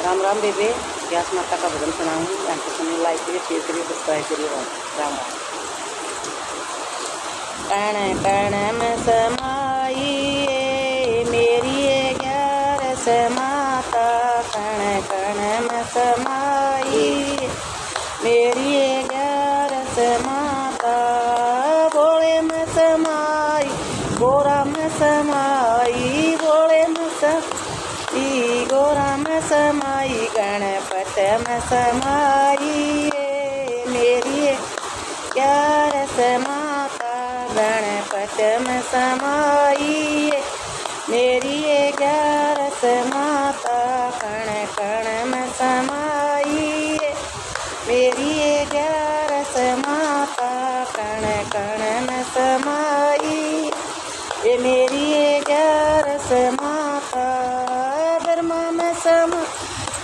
राम राम बेबे। व्यास माता का भजन सुनाऊंगी। यहाँ पे सुनिए, लाइक करिए, शेयर करिए, सब्सक्राइब करिए। राम राम। कण कण में समाई मेरी 11 माता, कण कण में समाई मेरी 11 माता। भोले में समाई, गोरा में समाई, भोले में समाई, गोरा में समाई, गणपत में समाई मेरी 11 माता। गणपत में समाई मेरी 11 माता। कण कण में समाई मेरी 11 माता। कण कण में समाई ये मेरी 11 माता। ब्रह्मा में समा,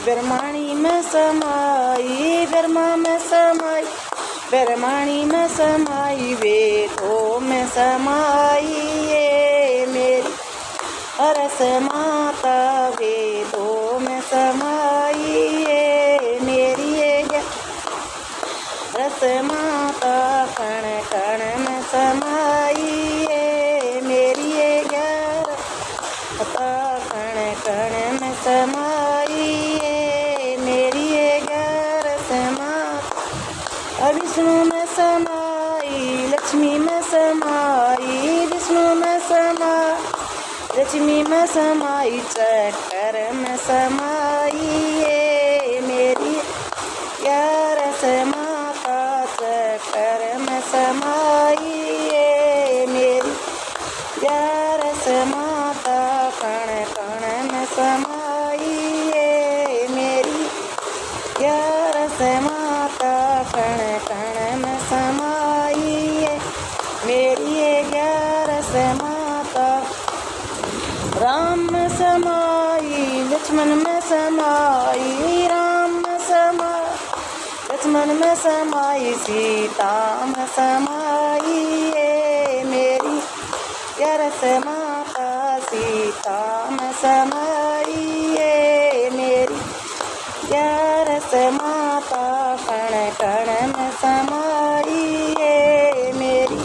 ब्रह्माणी में समाई, ब्रह्मा में समाई, ब्रह्माणी में समाई, वेदों में समाई ये मेरी 11 माता। वेदों में समाई ये मेरी 11 माता। कण कण में समाई ये मेरी 11 माता। कण कण में समाई ये मेरी 11 माता। विष्णु में समाई, लक्ष्मी में समाई, विष्णु में समाई, लक्ष्मी में समाई, चक्र में समाई ये मेरी 11 माता। चक्र में समाई ये मेरी 11 माता। कण कण में समाई ये मेरी 11 माता। कण कण में समाई ये मेरी 11 माता। राम में समाई, लक्ष्मण में समाई, राम में समाई, लक्ष्मण में समाई, सीता में समाई ये मेरी 11 माता। सीता में समाई ये मेरी 11 माता। कण कण में समाई ये मेरी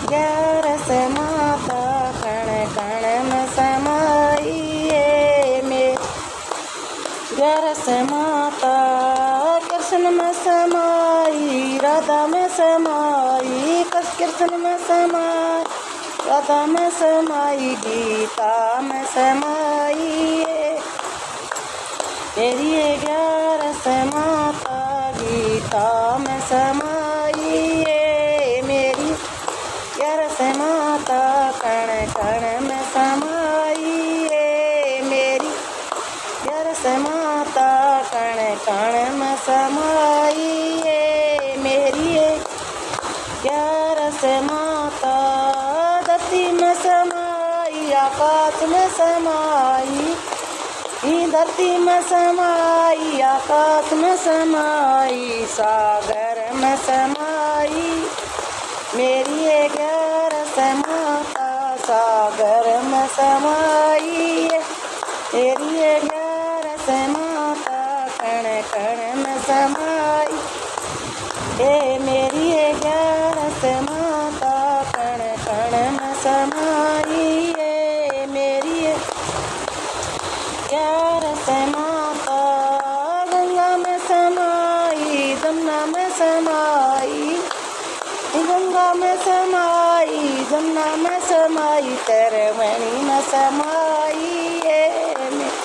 11 माता। कण कण में समाई ये मेरी 11 माता। कृष्ण में समाई, राधा में समाई, कृष्ण में समाई, राधा में समाई, गीता में समाई ये मेरी 11 माता। गीता में समाई ये मेरी 11 माता। कण कण में समाई ये मेरी 11 माता। कण कण में समाई ये मेरी 11 माता। धरती में समाई, आकाश में समाई, धरती में समाई, आकाश में समाई, सागर में समाई मेरी 11 माता। सागर में समाई मेरी 11 माता। कण कण में समाई ये मेरी 11 माता। कण कण में समाई ये मेरी 11 माता। गंगा में समाई, जमुना में समाई, गंगा में समाई, जमुना में समाई, तरवणी में समाई ये मेरी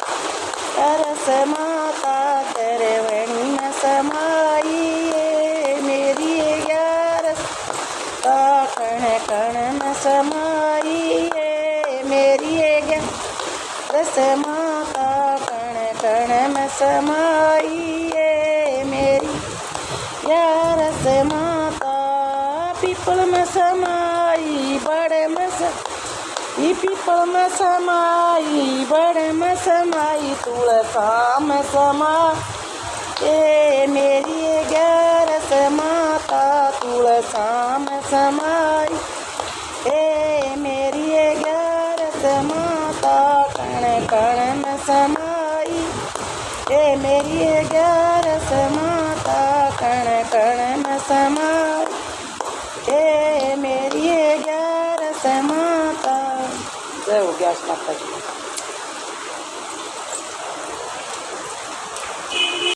11 माता। तरवणी में समाई ये मेरी 11 माता। कण कण में समाई ये मेरी 11 माता। कण कण में समाई ये मेरी 11 माता। पीपल में समाई, बड़े में पीपल में समाई, बड़े में समाई, तुलसा में समाई ये मेरी 11 माता। तुलसा में समाई ये मेरी 11 माता। कण कण में समाई हे मेरी 11 माता कण कण में समाओ, हे मेरी 11 माता। जय हो व्यास माता जी।